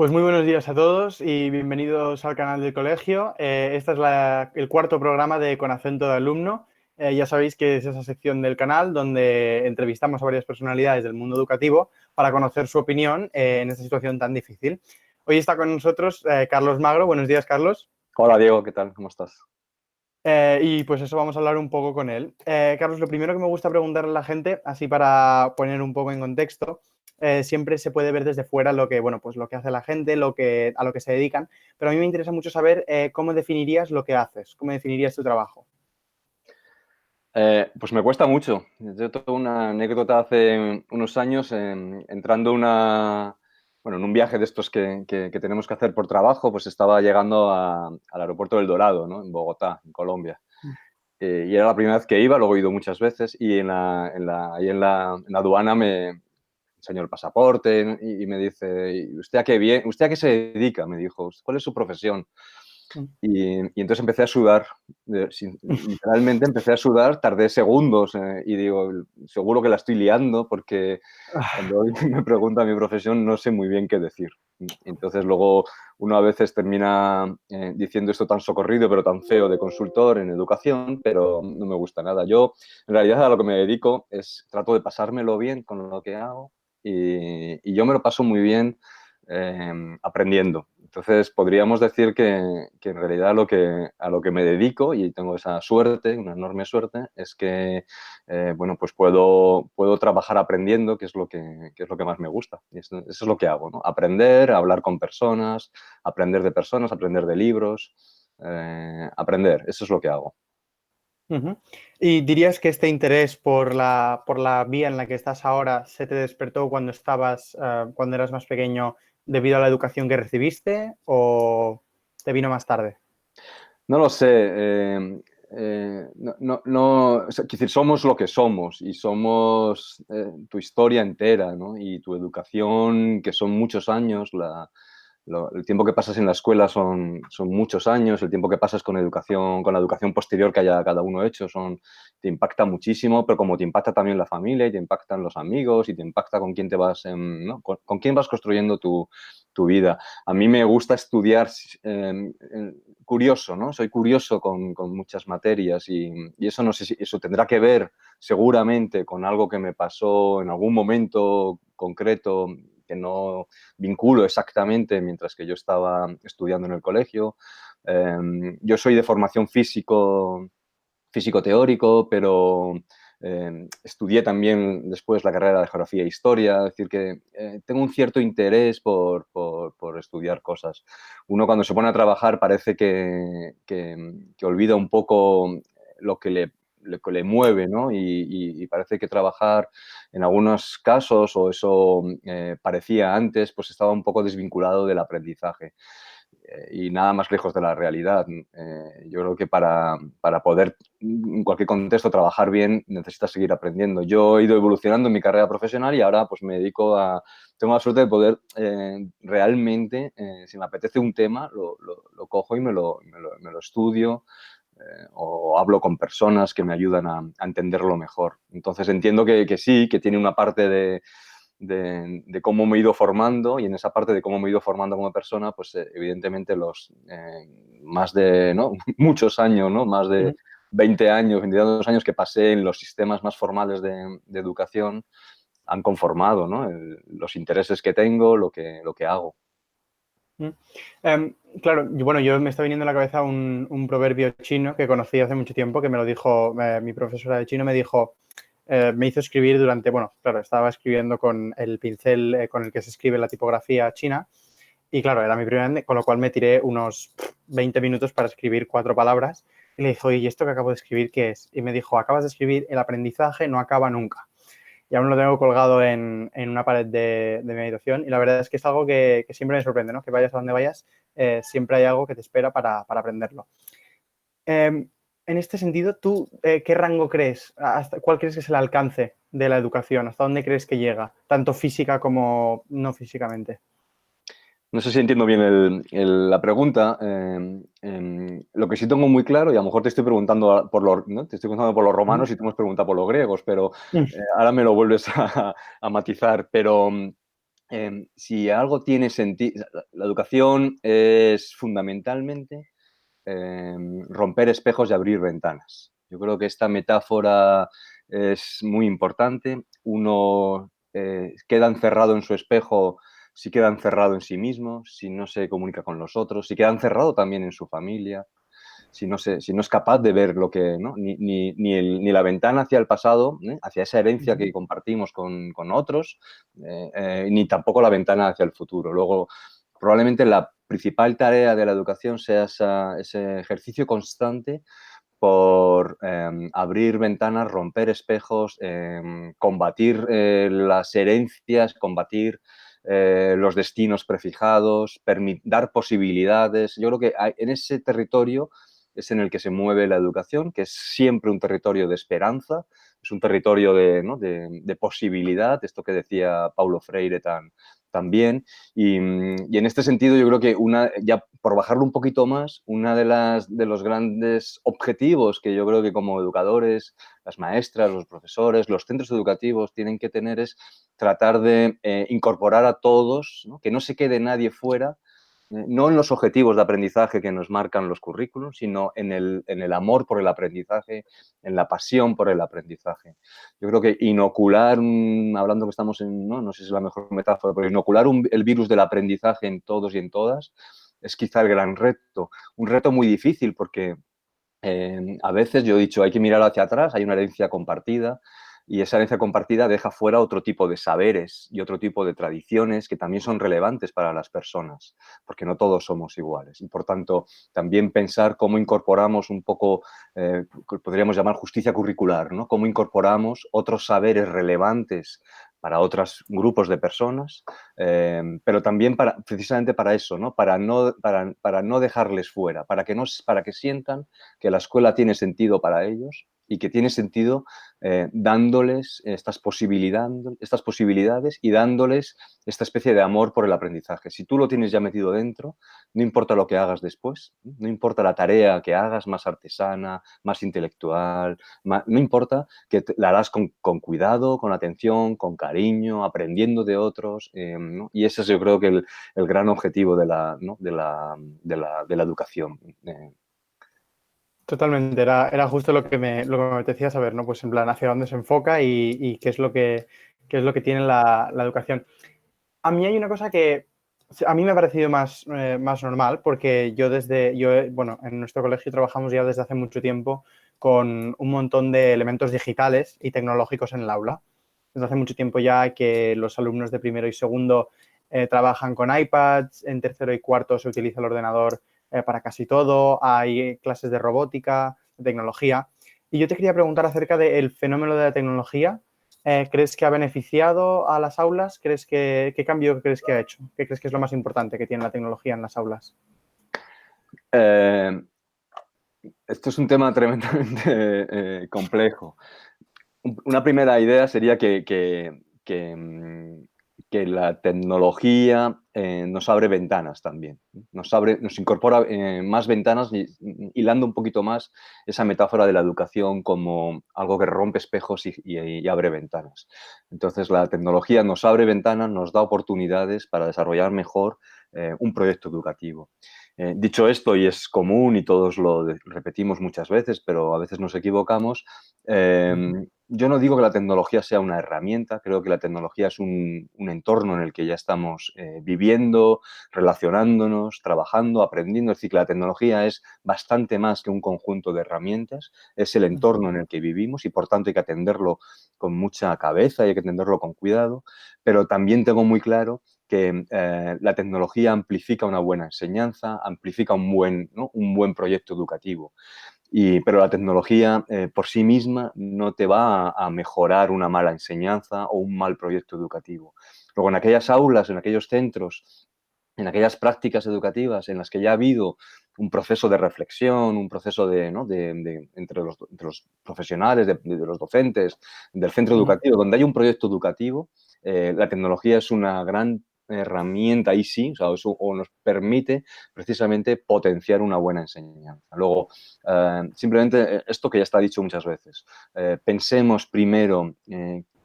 Pues muy buenos días a todos y bienvenidos al canal del colegio. Este es el cuarto programa de Con Acento de Alumno. Ya sabéis que es esa sección del canal donde entrevistamos a varias personalidades del mundo educativo para conocer su opinión en esta situación tan difícil. Hoy está con nosotros Carlos Magro. Buenos días, Carlos. Hola Diego, ¿qué tal? ¿Cómo estás? Y pues eso vamos a hablar un poco con él. Carlos, lo primero que me gusta preguntarle a la gente, así para poner un poco en contexto, siempre se puede ver desde fuera lo que, bueno, pues lo que hace la gente, a lo que se dedican, pero a mí me interesa mucho saber cómo definirías lo que haces, cómo definirías tu trabajo. Pues me cuesta mucho. Yo tengo una anécdota hace unos años entrando en un viaje de estos que tenemos que hacer por trabajo, pues estaba llegando al aeropuerto del Dorado, ¿no? En Bogotá, en Colombia. Y era la primera vez que iba, luego he ido muchas veces, y ahí en la aduana me enseñó el pasaporte y me dice, "¿Y ¿usted a qué se dedica?" Me dijo, "¿Cuál es su profesión?" Y entonces empecé a sudar, literalmente empecé a sudar, tardé segundos y digo, seguro que la estoy liando porque cuando alguien me pregunta mi profesión no sé muy bien qué decir. Entonces luego uno a veces termina diciendo esto tan socorrido pero tan feo de consultor en educación, pero no me gusta nada. Yo en realidad a lo que me dedico es trato de pasármelo bien con lo que hago y yo me lo paso muy bien aprendiendo. Entonces, podríamos decir que en realidad a lo que me dedico, y tengo esa suerte, una enorme suerte, es que bueno, pues puedo trabajar aprendiendo, que es lo que más me gusta. Y eso es lo que hago, ¿no? Aprender, hablar con personas, aprender de libros, aprender, eso es lo que hago. Ujú. ¿Y dirías que este interés por la vía en la que estás ahora se te despertó cuando cuando eras más pequeño debido a la educación que recibiste o te vino más tarde? No lo sé. O sea, quiero decir, somos lo que somos y somos tu historia entera, ¿no? Y tu educación, que son muchos años, el tiempo que pasas en la escuela son muchos años, el tiempo que pasas con la educación posterior que haya cada uno hecho, te impacta muchísimo, pero como te impacta también la familia y te impactan los amigos y te impacta con quién te vas, ¿no? Con quién vas construyendo tu vida. A mí me gusta estudiar curioso, ¿no? Soy curioso con muchas materias y eso no sé si eso tendrá que ver seguramente con algo que me pasó en algún momento concreto que no vinculo exactamente mientras que yo estaba estudiando en el colegio. Yo soy de formación físico teórico, pero estudié también después la carrera de Geografía e Historia, es decir, que tengo un cierto interés por estudiar cosas. Uno cuando se pone a trabajar parece que olvida un poco lo que le mueve, ¿no? Y parece que trabajar en algunos casos, o eso parecía antes, pues estaba un poco desvinculado del aprendizaje y nada más lejos de la realidad. Yo creo que para poder en cualquier contexto trabajar bien necesitas seguir aprendiendo. Yo he ido evolucionando en mi carrera profesional y ahora pues me dedico tengo la suerte de poder realmente, si me apetece un tema, lo cojo y me lo estudio. O hablo con personas que me ayudan a entenderlo mejor. Entonces entiendo que sí, que tiene una parte de cómo me he ido formando, y en esa parte de cómo me he ido formando como persona, pues evidentemente los más de, ¿no? muchos años, ¿no? Más de Ujú. 20 años, 22 años que pasé en los sistemas más formales de educación han conformado, ¿no? Los intereses que tengo, lo que hago. Mm. Claro, bueno, yo me está viniendo a la cabeza un proverbio chino que conocí hace mucho tiempo, que me lo dijo mi profesora de chino, me dijo, me hizo escribir bueno, claro, estaba escribiendo con el pincel con el que se escribe la tipografía china y claro, era mi primera vez, con lo cual me tiré unos 20 minutos para escribir 4 palabras y le dije, oye, ¿y esto que acabo de escribir qué es? Y me dijo, acabas de escribir, el aprendizaje no acaba nunca. Y aún lo tengo colgado en una pared de mi habitación y la verdad es que es algo que siempre me sorprende, ¿no? Que vayas a donde vayas, siempre hay algo que te espera para aprenderlo. En este sentido, ¿tú qué rango crees? ¿Cuál crees que es el alcance de la educación? ¿Hasta dónde crees que llega? Tanto física como no físicamente. No sé si entiendo bien la pregunta. Lo que sí tengo muy claro, y a lo mejor te estoy preguntando ¿no? Te estoy preguntando por los Ujú. romanos y tú me has preguntado por los griegos, pero ahora me lo vuelves a matizar. Pero si algo tiene sentido, la educación es fundamentalmente romper espejos y abrir ventanas. Yo creo que esta metáfora es muy importante. Uno queda encerrado en su espejo si queda encerrado en sí mismo, si no se comunica con los otros, si queda encerrado también en su familia, si no es capaz de ver lo que, ¿no? Ni la ventana hacia el pasado, hacia esa herencia que compartimos con otros, ni tampoco la ventana hacia el futuro. Luego, probablemente la principal tarea de la educación sea ese ejercicio constante por abrir ventanas, romper espejos, combatir las herencias, combatir los destinos prefijados, dar posibilidades. Yo creo que en ese territorio es en el que se mueve la educación, que es siempre un territorio de esperanza, es un territorio ¿no? de posibilidad, esto que decía Paulo Freire también. Y en este sentido yo creo que ya por bajarlo un poquito más, una de los grandes objetivos que yo creo que como educadores, las maestras, los profesores, los centros educativos tienen que tener es tratar de incorporar a todos, ¿no? Que no se quede nadie fuera, no en los objetivos de aprendizaje que nos marcan los currículos, sino en el amor por el aprendizaje, en la pasión por el aprendizaje. Yo creo que inocular, hablando que estamos en, no sé si es la mejor metáfora, pero inocular el virus del aprendizaje en todos y en todas es quizá el gran reto. Un reto muy difícil porque a veces yo he dicho, hay que mirar hacia atrás, hay una herencia compartida y esa herencia compartida deja fuera otro tipo de saberes y otro tipo de tradiciones que también son relevantes para las personas, porque no todos somos iguales. Y por tanto, también pensar cómo incorporamos un poco, podríamos llamar justicia curricular, ¿no? Cómo incorporamos otros saberes relevantes para otros grupos de personas, pero también precisamente para eso, ¿no? Para no dejarles fuera, para que sientan que la escuela tiene sentido para ellos y que tiene sentido dándoles estas posibilidades y dándoles esta especie de amor por el aprendizaje. Si tú lo tienes ya metido dentro, no importa lo que hagas después, no importa la tarea que hagas más artesana, más intelectual, no importa que la harás con cuidado, con atención, con cariño, aprendiendo de otros, ¿no? Y ese es yo creo que el gran objetivo de ¿no? de la educación. Totalmente, era justo lo que me apetecía saber, ¿no? Pues en plan, hacia dónde se enfoca y qué es lo que tiene la educación. A mí hay una cosa que a mí me ha parecido más normal, porque bueno, en nuestro colegio trabajamos ya desde hace mucho tiempo con un montón de elementos digitales y tecnológicos en el aula. Desde hace mucho tiempo ya que los alumnos de primero y segundo trabajan con iPads, en tercero y cuarto se utiliza el ordenador para casi todo, hay clases de robótica, de tecnología. Y yo te quería preguntar acerca del fenómeno de la tecnología. ¿Crees que ha beneficiado a las aulas? ¿Qué cambio crees que ha hecho? ¿Qué crees que es lo más importante que tiene la tecnología en las aulas? Eh, Esto es un tema tremendamente complejo. Una primera idea sería que la tecnología nos abre ventanas también. Nos incorpora más ventanas, hilando un poquito más esa metáfora de la educación como algo que rompe espejos y abre ventanas. Entonces, la tecnología nos abre ventanas, nos da oportunidades para desarrollar mejor un proyecto educativo. Dicho esto, y es común y todos lo repetimos muchas veces, pero a veces nos equivocamos, yo no digo que la tecnología sea una herramienta, creo que la tecnología es un entorno en el que ya estamos viviendo, relacionándonos, trabajando, aprendiendo. Es decir, que la tecnología es bastante más que un conjunto de herramientas, es el entorno en el que vivimos y por tanto hay que atenderlo con mucha cabeza y hay que atenderlo con cuidado, pero también tengo muy claro que la tecnología amplifica una buena enseñanza, amplifica ¿no? un buen proyecto educativo. Pero la tecnología por sí misma no te va a mejorar una mala enseñanza o un mal proyecto educativo. Luego, en aquellas aulas, en aquellos centros, en aquellas prácticas educativas en las que ya ha habido un proceso de reflexión, un proceso ¿no? entre los profesionales, de los docentes, del centro educativo, donde hay un proyecto educativo, la tecnología es una gran herramienta, ahí sí, o sea, o nos permite precisamente potenciar una buena enseñanza. Luego, simplemente esto que ya está dicho muchas veces, pensemos primero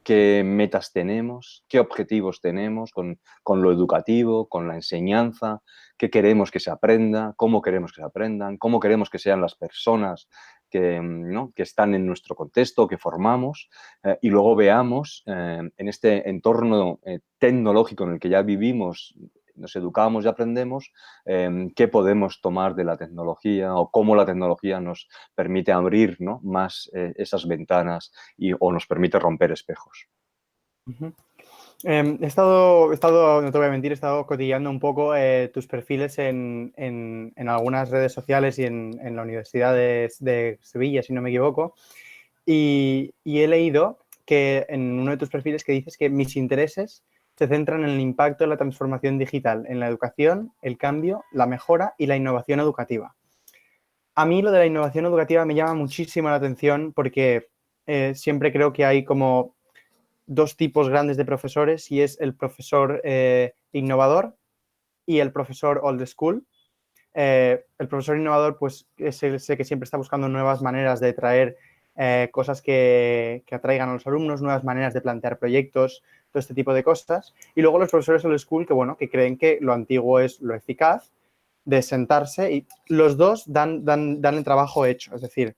qué metas tenemos, qué objetivos tenemos con lo educativo, con la enseñanza, qué queremos que se aprenda, cómo queremos que se aprendan, cómo queremos que sean las personas ¿no? que están en nuestro contexto, que formamos, y luego veamos en este entorno tecnológico en el que ya vivimos, nos educamos y aprendemos, qué podemos tomar de la tecnología o cómo la tecnología nos permite abrir, ¿no? más esas ventanas o nos permite romper espejos. Ujú. he estado, no te voy a mentir, he estado cotilleando un poco tus perfiles en algunas redes sociales y en la Universidad de Sevilla, si no me equivoco, y he leído que en uno de tus perfiles que dices que mis intereses se centran en el impacto de la transformación digital en la educación, el cambio, la mejora y la innovación educativa. A mí lo de la innovación educativa me llama muchísimo la atención porque siempre creo que hay como dos tipos grandes de profesores y es el profesor innovador y el profesor old school. El profesor innovador, pues es ese que siempre está buscando nuevas maneras de traer cosas que atraigan a los alumnos, nuevas maneras de plantear proyectos, todo este tipo de cosas. Y luego los profesores old school que, bueno, que creen que lo antiguo es lo eficaz, de sentarse y los dos dan el trabajo hecho. Es decir,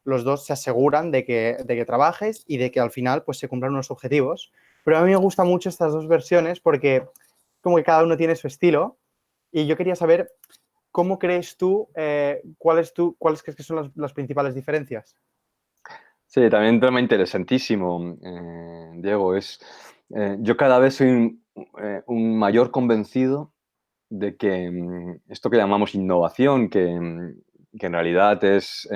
los dos se aseguran de que trabajes y de que al final pues se cumplan unos objetivos. Pero a mí me gustan mucho estas dos versiones porque como que cada uno tiene su estilo y yo quería saber cómo crees tú, cuáles crees que son las principales diferencias. Sí, también un tema interesantísimo, Diego. Yo cada vez soy un mayor convencido de que esto que llamamos innovación, que en realidad es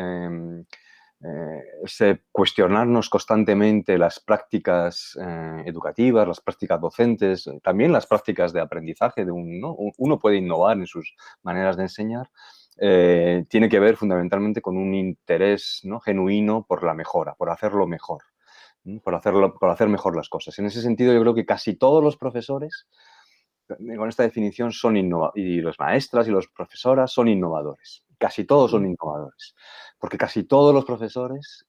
cuestionarnos constantemente las prácticas educativas, las prácticas docentes, también las prácticas de aprendizaje. ¿No? Uno puede innovar en sus maneras de enseñar. Tiene que ver fundamentalmente con un interés, ¿no? genuino por la mejora, por hacerlo mejor, ¿no? Por hacer mejor las cosas. En ese sentido, yo creo que casi todos los profesores con esta definición y los maestras y los profesoras son innovadores. Casi todos son innovadores, porque casi todos los profesores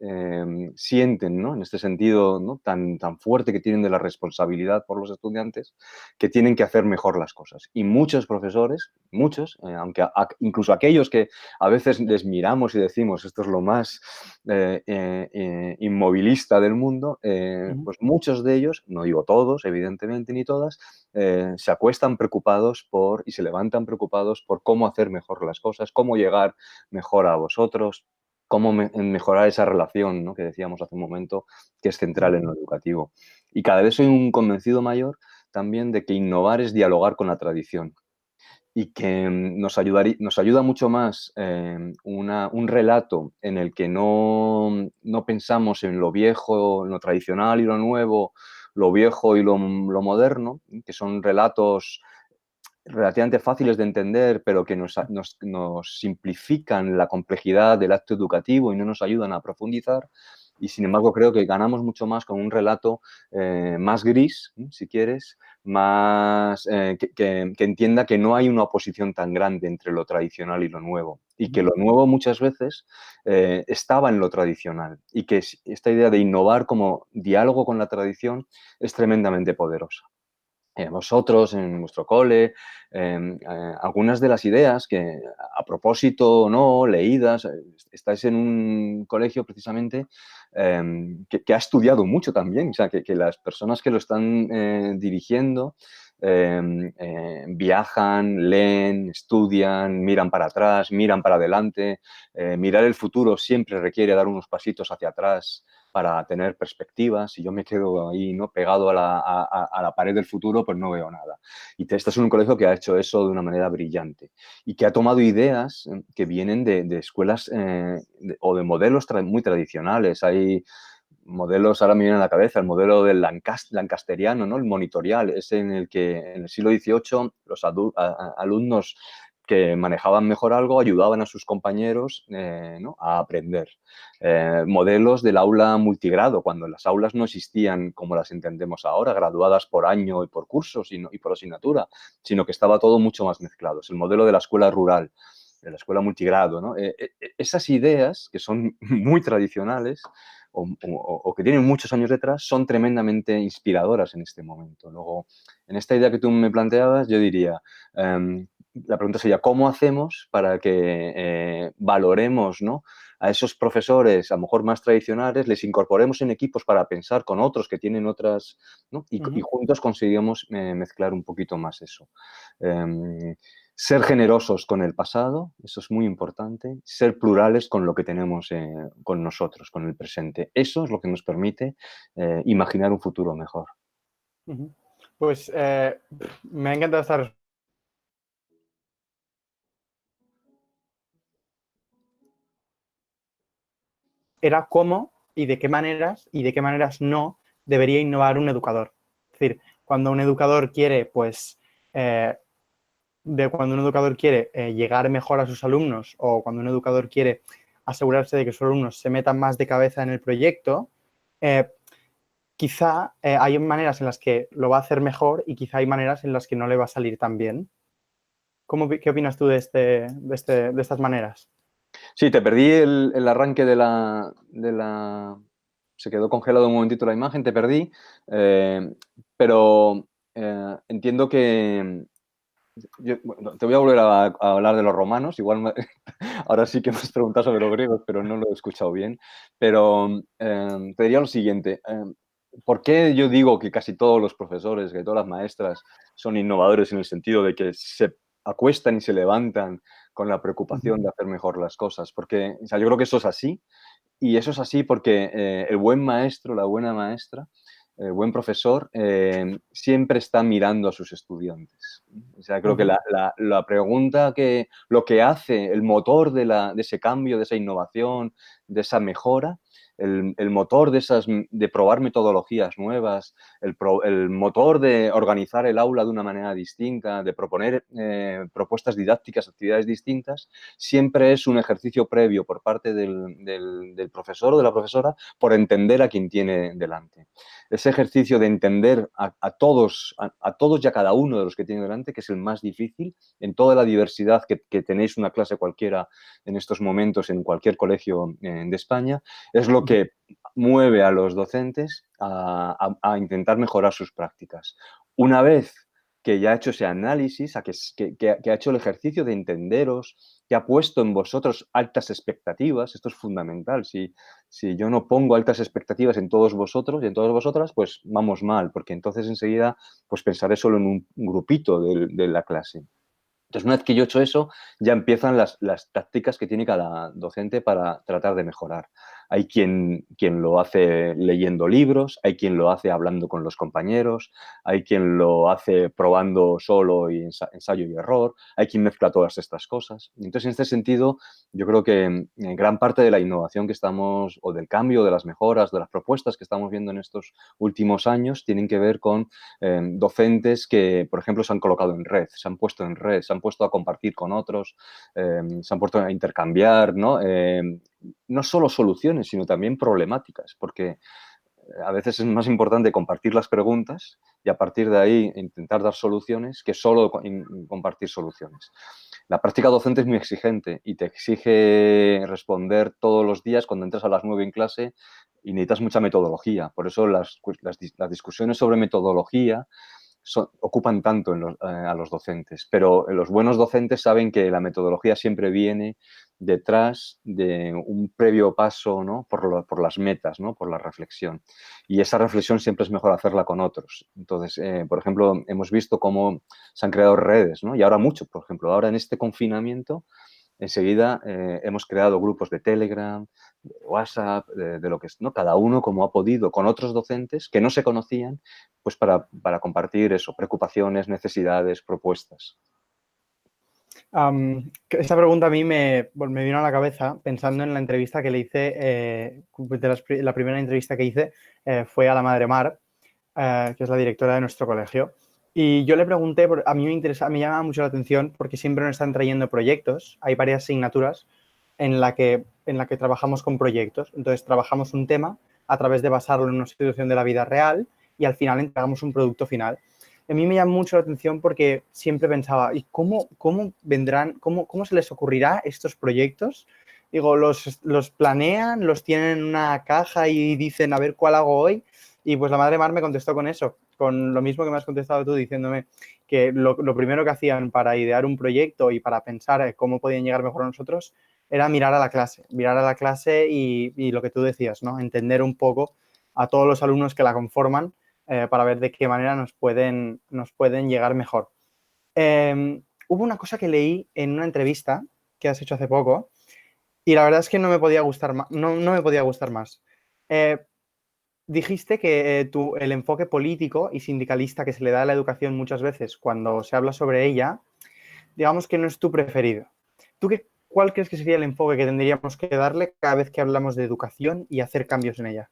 sienten, ¿no? en este sentido, ¿no? tan fuerte que tienen de la responsabilidad por los estudiantes, que tienen que hacer mejor las cosas. Y muchos profesores, muchos, aunque incluso aquellos que a veces les miramos y decimos esto es lo más inmovilista del mundo, pues muchos de ellos, no digo todos, evidentemente, ni todas, se acuestan preocupados y se levantan preocupados por cómo hacer mejor las cosas, cómo llegar mejor a vosotros, cómo mejorar esa relación, ¿no? que decíamos hace un momento, que es central en lo educativo. Y cada vez soy un convencido mayor también de que innovar es dialogar con la tradición y que nos ayuda mucho más un relato en el que no pensamos en lo viejo, en lo tradicional y lo nuevo, lo viejo y lo moderno, que son relatos relativamente fáciles de entender, pero que nos simplifican la complejidad del acto educativo y no nos ayudan a profundizar. Y sin embargo, creo que ganamos mucho más con un relato más gris, si quieres, más que entienda que no hay una oposición tan grande entre lo tradicional y lo nuevo. Y que lo nuevo muchas veces estaba en lo tradicional. Y que esta idea de innovar como diálogo con la tradición es tremendamente poderosa. Vosotros en vuestro cole, algunas de las ideas que a propósito no leídas, estáis en un colegio precisamente que ha estudiado mucho también, o sea, que las personas que lo están dirigiendo viajan, leen, estudian, miran para atrás, miran para adelante. Mirar el futuro siempre requiere dar unos pasitos hacia atrás para tener perspectivas. Si yo me quedo ahí, ¿no? pegado a la pared del futuro, pues no veo nada. Y este es un colegio que ha hecho eso de una manera brillante y que ha tomado ideas que vienen de escuelas o de modelos muy tradicionales. Hay modelos, ahora me viene a la cabeza, el modelo del lancasteriano, ¿no? El monitorial, es en el que en el siglo XVIII los alumnos que manejaban mejor algo ayudaban a sus compañeros ¿no? a aprender. Modelos del aula multigrado, cuando las aulas no existían como las entendemos ahora, graduadas por año y por cursos y por asignatura, sino que estaba todo mucho más mezclado. Es el modelo de la escuela rural, de la escuela multigrado. ¿no? Esas ideas, que son muy tradicionales, o que tienen muchos años detrás son tremendamente inspiradoras en este momento. Luego, en esta idea que tú me planteabas, yo diría, la pregunta sería, ¿cómo hacemos para que valoremos, ¿no?, a esos profesores a lo mejor más tradicionales, les incorporemos en equipos para pensar con otros que tienen otras, ¿no?, y juntos conseguimos mezclar un poquito más eso. Ser generosos con el pasado, eso es muy importante. Ser plurales con lo que tenemos con nosotros, con el presente. Eso es lo que nos permite imaginar un futuro mejor. Pues me ha encantado esta respuesta. Era cómo y de qué maneras no debería innovar un educador. Es decir, cuando un educador quiere, pues, cuando un educador quiere llegar mejor a sus alumnos o cuando un educador quiere asegurarse de que sus alumnos se metan más de cabeza en el proyecto, quizá hay maneras en las que lo va a hacer mejor y quizá hay maneras en las que no le va a salir tan bien. ¿Qué opinas tú de estas maneras? Sí, te perdí el arranque Se quedó congelado un momentito la imagen, te perdí, pero entiendo que... bueno, te voy a volver a hablar de los romanos, igual ahora sí que me has preguntado sobre los griegos, pero no lo he escuchado bien, pero te diría lo siguiente, ¿por qué yo digo que casi todos los profesores, que todas las maestras son innovadores en el sentido de que se acuestan y se levantan con la preocupación de hacer mejor las cosas? Porque, o sea, yo creo que eso es así, y eso es así porque el buen maestro, la buena maestra, el buen profesor siempre está mirando a sus estudiantes. O sea, creo que la pregunta lo que hace, el motor de ese cambio, de esa innovación, de esa mejora, el motor de probar metodologías nuevas, el motor de organizar el aula de una manera distinta, de proponer propuestas didácticas, actividades distintas, siempre es un ejercicio previo por parte del profesor o de la profesora por entender a quien tiene delante. Ese ejercicio de entender a todos y a cada uno de los que tiene delante, que es el más difícil en toda la diversidad que tenéis una clase cualquiera en estos momentos en cualquier colegio de España, es lo que mueve a los docentes a intentar mejorar sus prácticas. Una vez que ya ha hecho ese análisis, que ha hecho el ejercicio de entenderos, que ha puesto en vosotros altas expectativas, esto es fundamental. Si yo no pongo altas expectativas en todos vosotros y en todas vosotras, pues vamos mal, porque entonces enseguida pues pensaré solo en un grupito de la clase. Entonces, una vez que yo he hecho eso, ya empiezan las tácticas que tiene cada docente para tratar de mejorar. Hay quien lo hace leyendo libros, hay quien lo hace hablando con los compañeros, hay quien lo hace probando solo y ensayo y error, hay quien mezcla todas estas cosas. Entonces, en este sentido, yo creo que en gran parte de la innovación que estamos, o del cambio, de las mejoras, de las propuestas que estamos viendo en estos últimos años, tienen que ver con docentes que, por ejemplo, se han colocado en red, se han puesto en red, se han puesto a compartir con otros, se han puesto a intercambiar, ¿no? No solo soluciones, sino también problemáticas, porque a veces es más importante compartir las preguntas y a partir de ahí intentar dar soluciones que solo compartir soluciones. La práctica docente es muy exigente y te exige responder todos los días cuando entras a las 9 en clase y necesitas mucha metodología. Por eso las discusiones sobre metodología ocupan tanto a los docentes, pero los buenos docentes saben que la metodología siempre viene detrás de un previo paso, ¿no?, por las metas, ¿no?, por la reflexión. Y esa reflexión siempre es mejor hacerla con otros. Entonces, por ejemplo, hemos visto cómo se han creado redes, ¿no? Y ahora mucho, por ejemplo, ahora en este confinamiento, enseguida hemos creado grupos de Telegram, de WhatsApp, de lo que es, ¿no? Cada uno como ha podido, con otros docentes que no se conocían, pues para compartir eso, preocupaciones, necesidades, propuestas. Esta pregunta a mí me vino a la cabeza pensando en la entrevista que le hice, la primera entrevista que hice fue a la Madre Mar, que es la directora de nuestro colegio. Y yo le pregunté, a mí me llama mucho la atención porque siempre nos están trayendo proyectos. Hay varias asignaturas en la que trabajamos con proyectos. Entonces, trabajamos un tema a través de basarlo en una situación de la vida real y al final entregamos un producto final. A mí me llama mucho la atención porque siempre pensaba, ¿y cómo vendrán, cómo se les ocurrirá estos proyectos Digo, los planean, los tienen en una caja y dicen, a ver cuál hago hoy. Y pues la madre Mar me contestó con eso, con lo mismo que me has contestado tú, diciéndome que lo primero que hacían para idear un proyecto y para pensar cómo podían llegar mejor a nosotros era mirar a la clase y lo que tú decías, ¿no? Entender un poco a todos los alumnos que la conforman para ver de qué manera nos pueden llegar mejor. Hubo una cosa que leí en una entrevista que has hecho hace poco y la verdad es que no me podía gustar más. No me podía gustar más. Eh, Dijiste que el enfoque político y sindicalista que se le da a la educación muchas veces cuando se habla sobre ella, digamos que no es tu preferido. ¿Cuál crees que sería el enfoque que tendríamos que darle cada vez que hablamos de educación y hacer cambios en ella?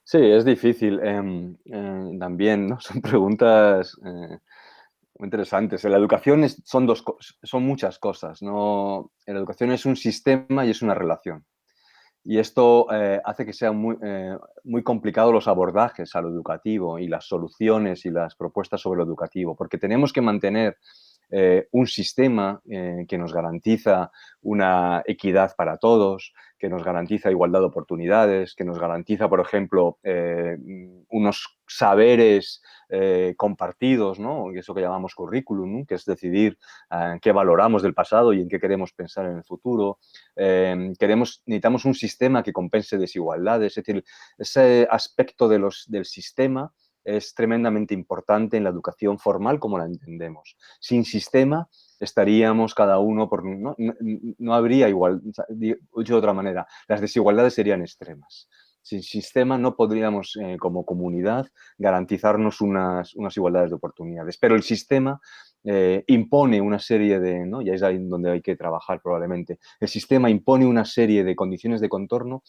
Sí, es difícil. También, ¿no? Son preguntas muy interesantes. La educación son muchas cosas, ¿no? La educación es un sistema y es una relación. Y esto hace que sean muy complicados los abordajes a lo educativo y las soluciones y las propuestas sobre lo educativo, porque tenemos que mantener un sistema que nos garantiza una equidad para todos, que nos garantiza igualdad de oportunidades, que nos garantiza, por ejemplo, unos saberes compartidos, ¿no? Eso que llamamos currículum, ¿no? Que es decidir qué valoramos del pasado y en qué queremos pensar en el futuro. Necesitamos un sistema que compense desigualdades, es decir, ese aspecto del sistema es tremendamente importante en la educación formal como la entendemos. Sin sistema estaríamos cada uno no habría igual, dicho de otra manera, las desigualdades serían extremas. Sin sistema no podríamos, como comunidad, garantizarnos unas igualdades de oportunidades. Pero el sistema impone una serie de, ¿no? Y es ahí donde hay que trabajar probablemente. El sistema impone una serie de condiciones de contorno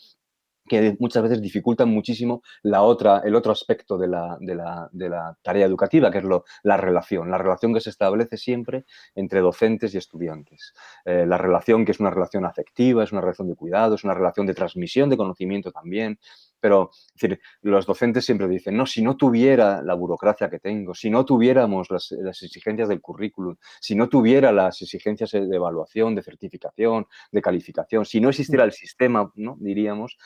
que muchas veces dificultan muchísimo el otro aspecto de la tarea educativa, que es la relación que se establece siempre entre docentes y estudiantes. La relación que es una relación afectiva, es una relación de cuidado, es una relación de transmisión de conocimiento también, pero es decir, los docentes siempre dicen, no, si no tuviera la burocracia que tengo, si no tuviéramos las exigencias del currículum, si no tuviera las exigencias de evaluación, de certificación, de calificación, si no existiera el sistema, ¿no? Diríamos,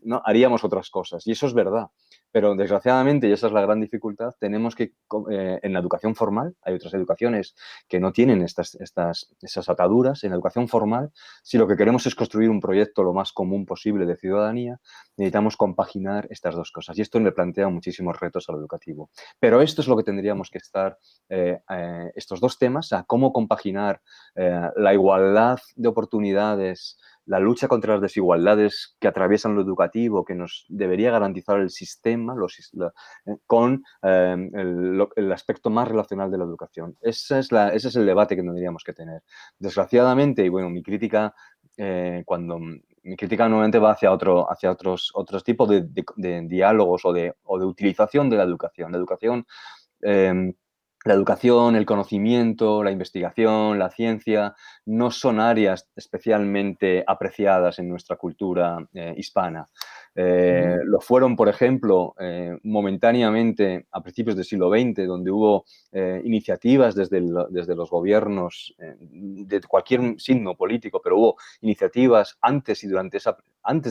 ¿no? Haríamos otras cosas. Y eso es verdad. Pero desgraciadamente, y esa es la gran dificultad, tenemos que, en la educación formal, hay otras educaciones que no tienen esas ataduras. En la educación formal, si lo que queremos es construir un proyecto lo más común posible de ciudadanía, necesitamos compaginar estas dos cosas. Y esto le plantea muchísimos retos al educativo. Pero esto es lo que tendríamos que estar, estos dos temas, a cómo compaginar la igualdad de oportunidades, la lucha contra las desigualdades que atraviesan lo educativo, que nos debería garantizar el sistema, con el aspecto más relacional de la educación. Ese es el debate que tendríamos que tener. Desgraciadamente, y bueno, mi crítica normalmente va hacia otros tipos de diálogos o de utilización de la educación. Eh, la educación, el conocimiento, la investigación, la ciencia, no son áreas especialmente apreciadas en nuestra cultura hispana. Lo fueron, por ejemplo, momentáneamente a principios del siglo XX, donde hubo iniciativas desde los gobiernos de cualquier signo político, pero hubo iniciativas antes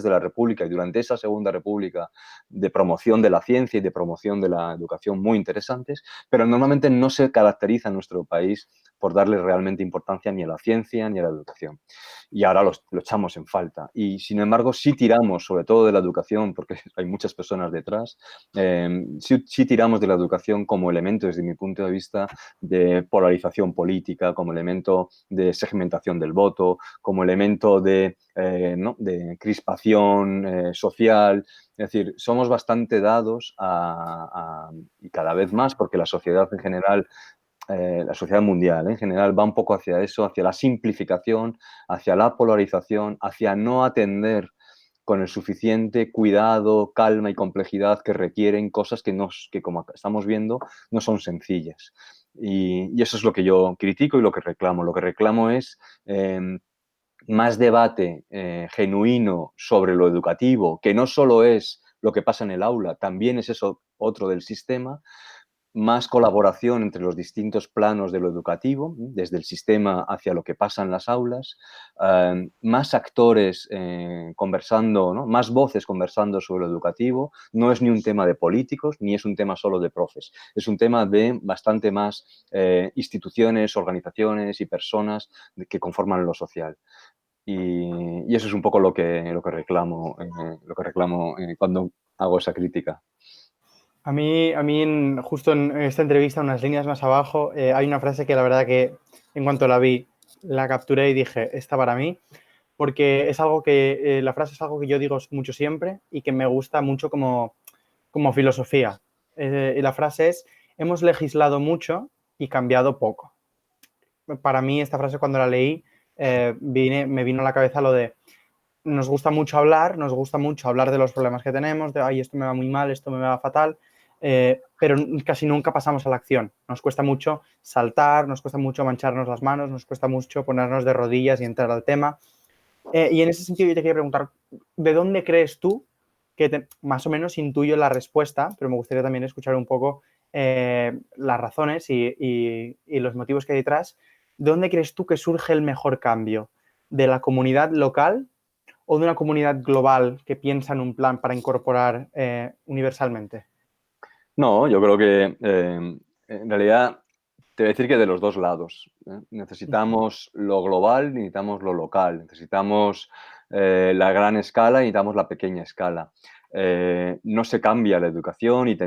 de la República y durante esa Segunda República de promoción de la ciencia y de promoción de la educación muy interesantes, pero normalmente no se caracteriza en nuestro país por darle realmente importancia ni a la ciencia ni a la educación. Y ahora lo echamos en falta. Y sin embargo, sí tiramos, sobre todo de la educación, porque hay muchas personas detrás, sí tiramos de la educación como elemento, desde mi punto de vista, de polarización política, como elemento de segmentación del voto, como elemento ¿no? de crispación social. Es decir, somos bastante dados y cada vez más, porque la sociedad en general, la sociedad mundial en general va un poco hacia eso, hacia la simplificación, hacia la polarización, hacia no atender con el suficiente cuidado, calma y complejidad que requieren cosas que como estamos viendo, no son sencillas. Y eso es lo que yo critico y lo que reclamo. Lo que reclamo es más debate genuino sobre lo educativo, que no solo es lo que pasa en el aula, también es eso otro del sistema, más colaboración entre los distintos planos de lo educativo, desde el sistema hacia lo que pasa en las aulas, más actores conversando, ¿no? Más voces conversando sobre lo educativo. No es ni un tema de políticos, ni es un tema solo de profes. Es un tema de bastante más instituciones, organizaciones y personas que conforman lo social. Y eso es un poco lo que reclamo cuando hago esa crítica. Justo en esta entrevista, unas líneas más abajo, hay una frase que la verdad que en cuanto la vi, la capturé y dije, esta para mí, porque es algo que, la frase es algo que yo digo mucho siempre y que me gusta mucho como filosofía. Y la frase es, hemos legislado mucho y cambiado poco. Para mí esta frase cuando la leí, me vino a la cabeza lo de, nos gusta mucho hablar, nos gusta mucho hablar de los problemas que tenemos, de, ay, esto me va muy mal, esto me va fatal, pero casi nunca pasamos a la acción. Nos cuesta mucho saltar, nos cuesta mucho mancharnos las manos, nos cuesta mucho ponernos de rodillas y entrar al tema. Y en ese sentido yo te quería preguntar, ¿de dónde crees tú más o menos intuyo la respuesta, pero me gustaría también escuchar un poco las razones y los motivos que hay detrás? ¿De dónde crees tú que surge el mejor cambio? ¿De la comunidad local o de una comunidad global que piensa en un plan para incorporar universalmente? No, yo creo que en realidad te voy a decir que de los dos lados. Necesitamos lo global, necesitamos lo local, necesitamos la gran escala y necesitamos la pequeña escala. No se cambia la educación y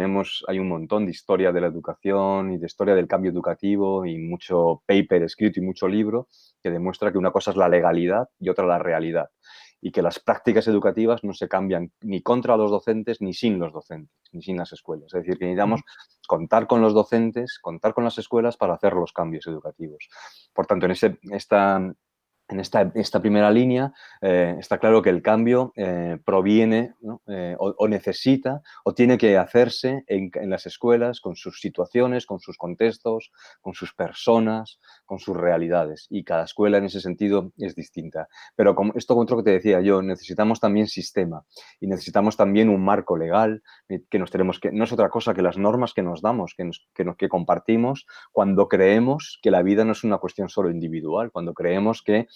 hay un montón de historia de la educación y de historia del cambio educativo y mucho paper escrito y mucho libro que demuestra que una cosa es la legalidad y otra la realidad y que las prácticas educativas no se cambian ni contra los docentes ni sin los docentes, ni sin las escuelas. Es decir, que necesitamos contar con los docentes, contar con las escuelas para hacer los cambios educativos. Por tanto, esta primera línea está claro que el cambio proviene, ¿no? O necesita o tiene que hacerse en las escuelas con sus situaciones, con sus contextos, con sus personas, con sus realidades. Y cada escuela en ese sentido es distinta. Pero como esto otro que te decía yo, necesitamos también sistema y necesitamos también un marco legal que nos tenemos que, no es otra cosa que las normas que nos damos, que compartimos cuando creemos que la vida no es una cuestión solo individual, cuando creemos que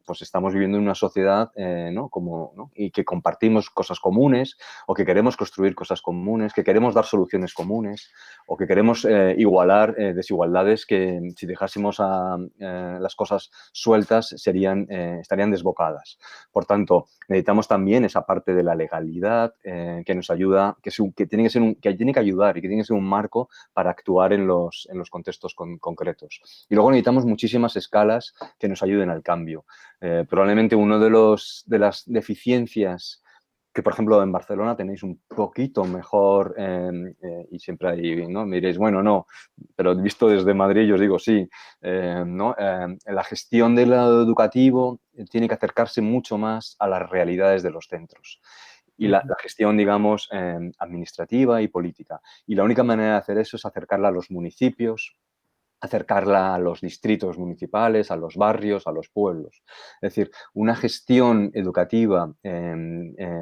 pues estamos viviendo en una sociedad ¿no? ¿no? Y que compartimos cosas comunes o que queremos construir cosas comunes, que queremos dar soluciones comunes o que queremos igualar desigualdades que si dejásemos las cosas sueltas estarían desbocadas. Por tanto, necesitamos también esa parte de la legalidad que nos ayuda, que tiene que ayudar y que tiene que ser un marco para actuar en los contextos concretos. Y luego necesitamos muchísimas escalas que nos ayuden al cambio. Probablemente uno de las deficiencias que, por ejemplo, en Barcelona tenéis un poquito mejor y siempre ahí, ¿no? Me diréis, bueno, no, pero visto desde Madrid yo os digo sí, ¿no? La gestión del lado educativo tiene que acercarse mucho más a las realidades de los centros y la gestión, digamos, administrativa y política. Y la única manera de hacer eso es acercarla a los municipios, acercarla a los distritos municipales, a los barrios, a los pueblos. Es decir, una gestión educativa